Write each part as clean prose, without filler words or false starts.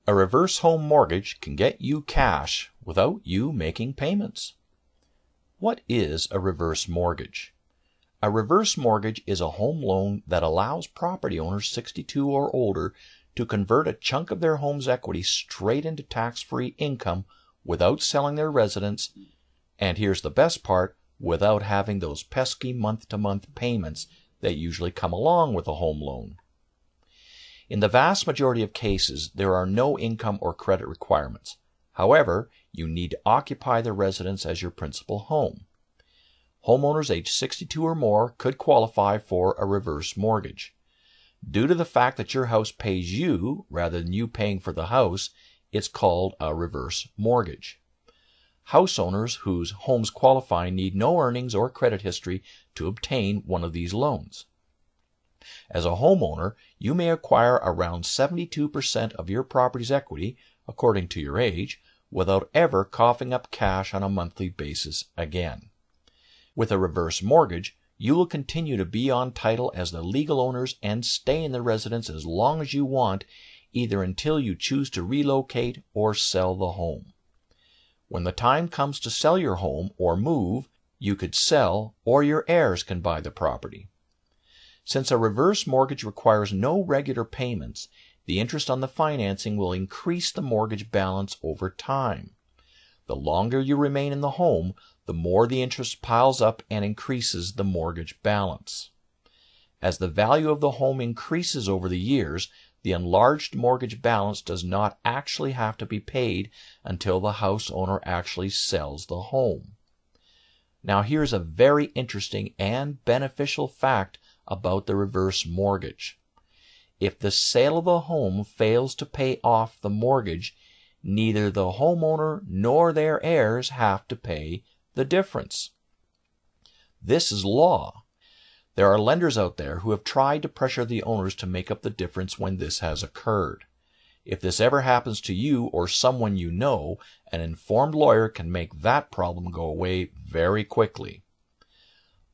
A reverse home mortgage can get you cash without you making payments. What is a reverse mortgage? A reverse mortgage is a home loan that allows property owners 62 or older to convert a chunk of their home's equity straight into tax-free income without selling their residence, and here's the best part, without having those pesky month-to-month payments that usually come along with a home loan. In the vast majority of cases, there are no income or credit requirements. However, you need to occupy the residence as your principal home. Homeowners age 62 or more could qualify for a reverse mortgage. Due to the fact that your house pays you rather than you paying for the house, it's called a reverse mortgage. House owners whose homes qualify need no earnings or credit history to obtain one of these loans. As a homeowner, you may acquire around 72% of your property's equity, according to your age, without ever coughing up cash on a monthly basis again. With a reverse mortgage, you will continue to be on title as the legal owners and stay in the residence as long as you want, either until you choose to relocate or sell the home. When the time comes to sell your home or move, you could sell or your heirs can buy the property. Since a reverse mortgage requires no regular payments, the interest on the financing will increase the mortgage balance over time. The longer you remain in the home, the more the interest piles up and increases the mortgage balance. As the value of the home increases over the years, the enlarged mortgage balance does not actually have to be paid until the house owner actually sells the home. Now here's a very interesting and beneficial fact about the reverse mortgage. If the sale of the home fails to pay off the mortgage, neither the homeowner nor their heirs have to pay the difference. This is law. There are lenders out there who have tried to pressure the owners to make up the difference when this has occurred. If this ever happens to you or someone you know, an informed lawyer can make that problem go away very quickly.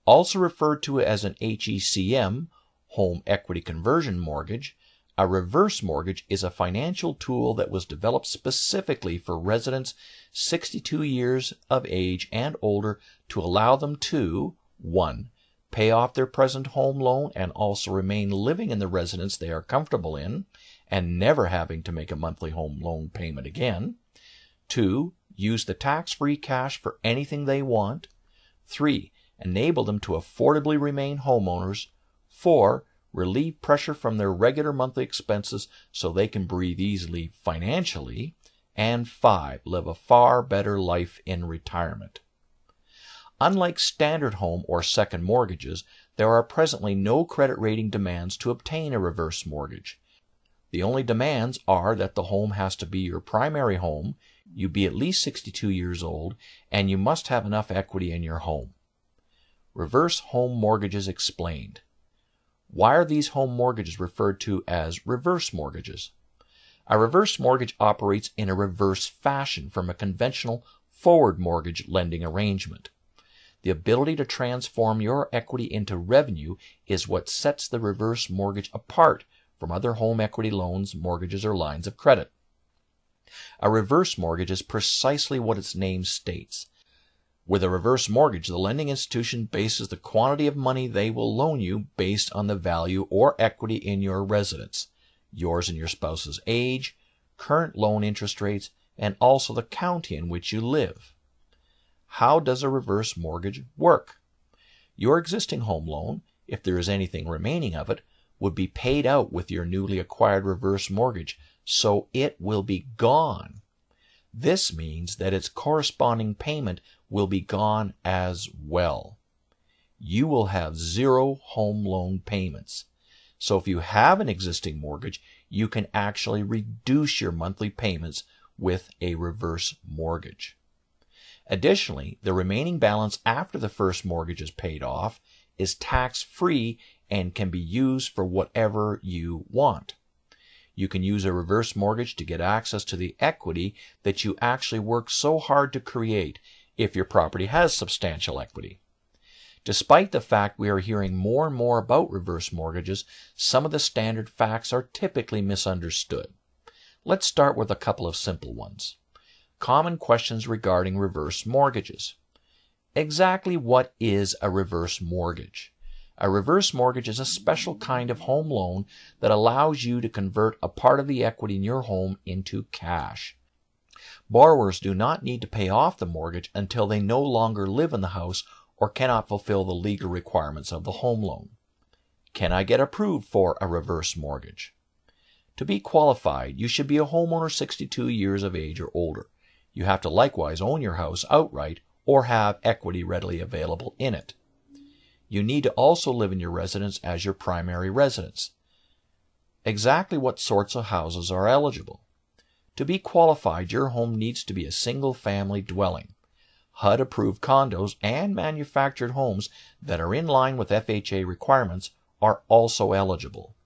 Also referred to as an HECM, Home Equity Conversion Mortgage, a reverse mortgage is a financial tool that was developed specifically for residents 62 years of age and older to allow them to 1. Pay off their present home loan and also remain living in the residence they are comfortable in and never having to make a monthly home loan payment again. 2. Use the tax-free cash for anything they want. 3. Enable them to affordably remain homeowners. 4. Relieve pressure from their regular monthly expenses so they can breathe easily financially. And 5. Live a far better life in retirement. Unlike standard home or second mortgages, there are presently no credit rating demands to obtain a reverse mortgage. The only demands are that the home has to be your primary home, you be at least 62 years old, and you must have enough equity in your home. Reverse home mortgages explained. Why are these home mortgages referred to as reverse mortgages? A reverse mortgage operates in a reverse fashion from a conventional forward mortgage lending arrangement. The ability to transform your equity into revenue is what sets the reverse mortgage apart from other home equity loans, mortgages, or lines of credit. A reverse mortgage is precisely what its name states. With a reverse mortgage, the lending institution bases the quantity of money they will loan you based on the value or equity in your residence, yours and your spouse's age, current loan interest rates, and also the county in which you live. How does a reverse mortgage work? Your existing home loan, if there is anything remaining of it, would be paid out with your newly acquired reverse mortgage, so it will be gone. This means that its corresponding payment will be gone as well. You will have zero home loan payments. So if you have an existing mortgage, you can actually reduce your monthly payments with a reverse mortgage. Additionally, the remaining balance after the first mortgage is paid off is tax-free and can be used for whatever you want. You can use a reverse mortgage to get access to the equity that you actually worked so hard to create if your property has substantial equity. Despite the fact we are hearing more and more about reverse mortgages, some of the standard facts are typically misunderstood. Let's start with a couple of simple ones. Common questions regarding reverse mortgages. Exactly what is a reverse mortgage? A reverse mortgage is a special kind of home loan that allows you to convert a part of the equity in your home into cash. Borrowers do not need to pay off the mortgage until they no longer live in the house or cannot fulfill the legal requirements of the home loan. Can I get approved for a reverse mortgage? To be qualified, you should be a homeowner 62 years of age or older. You have to likewise own your house outright or have equity readily available in it. You need to also live in your residence as your primary residence. Exactly what sorts of houses are eligible? To be qualified, your home needs to be a single-family dwelling. HUD-approved condos and manufactured homes that are in line with FHA requirements are also eligible.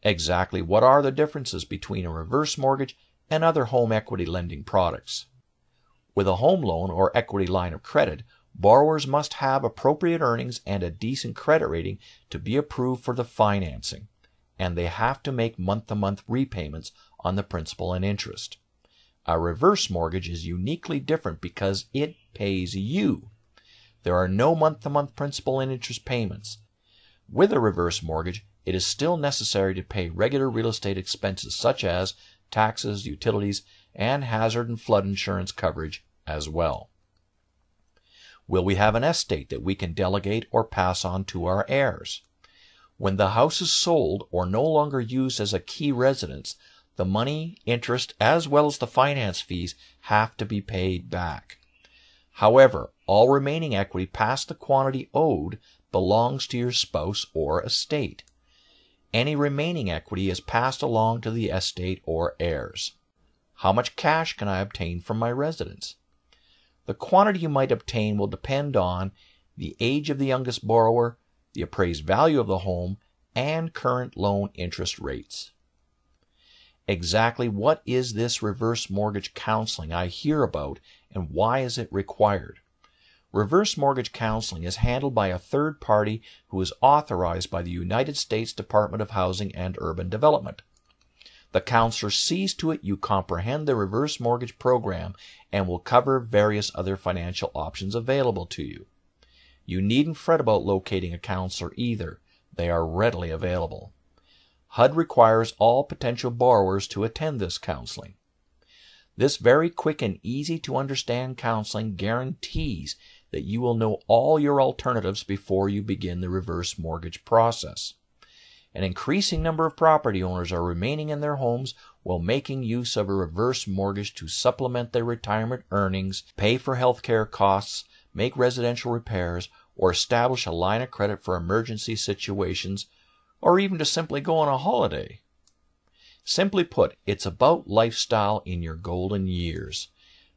Exactly what are the differences between a reverse mortgage and other home equity lending products? With a home loan or equity line of credit, borrowers must have appropriate earnings and a decent credit rating to be approved for the financing, and they have to make month-to-month repayments on the principal and interest. A reverse mortgage is uniquely different because it pays you. There are no month-to-month principal and interest payments. With a reverse mortgage, it is still necessary to pay regular real estate expenses such as taxes, utilities, and hazard and flood insurance coverage as well. Will we have an estate that we can delegate or pass on to our heirs? When the house is sold or no longer used as a key residence, the money, interest, as well as the finance fees have to be paid back. However, all remaining equity past the quantity owed belongs to your spouse or estate. Any remaining equity is passed along to the estate or heirs. How much cash can I obtain from my residence? The quantity you might obtain will depend on the age of the youngest borrower, the appraised value of the home, and current loan interest rates. Exactly what is this reverse mortgage counseling I hear about, and why is it required? Reverse mortgage counseling is handled by a third party who is authorized by the United States Department of Housing and Urban Development. The counselor sees to it you comprehend the reverse mortgage program and will cover various other financial options available to you. You needn't fret about locating a counselor either. They are readily available. HUD requires all potential borrowers to attend this counseling. This very quick and easy to understand counseling guarantees that you will know all your alternatives before you begin the reverse mortgage process. An increasing number of property owners are remaining in their homes while making use of a reverse mortgage to supplement their retirement earnings, pay for health care costs, make residential repairs, or establish a line of credit for emergency situations, or even to simply go on a holiday. Simply put, it's about lifestyle in your golden years.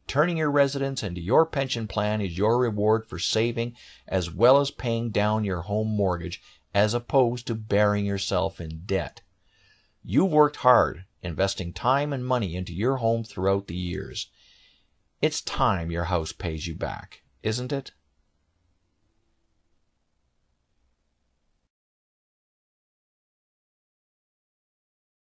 Turning your residence into your pension plan is your reward for saving as well as paying down your home mortgage, as opposed to burying yourself in debt. You've worked hard, investing time and money into your home throughout the years. It's time your house pays you back, isn't it?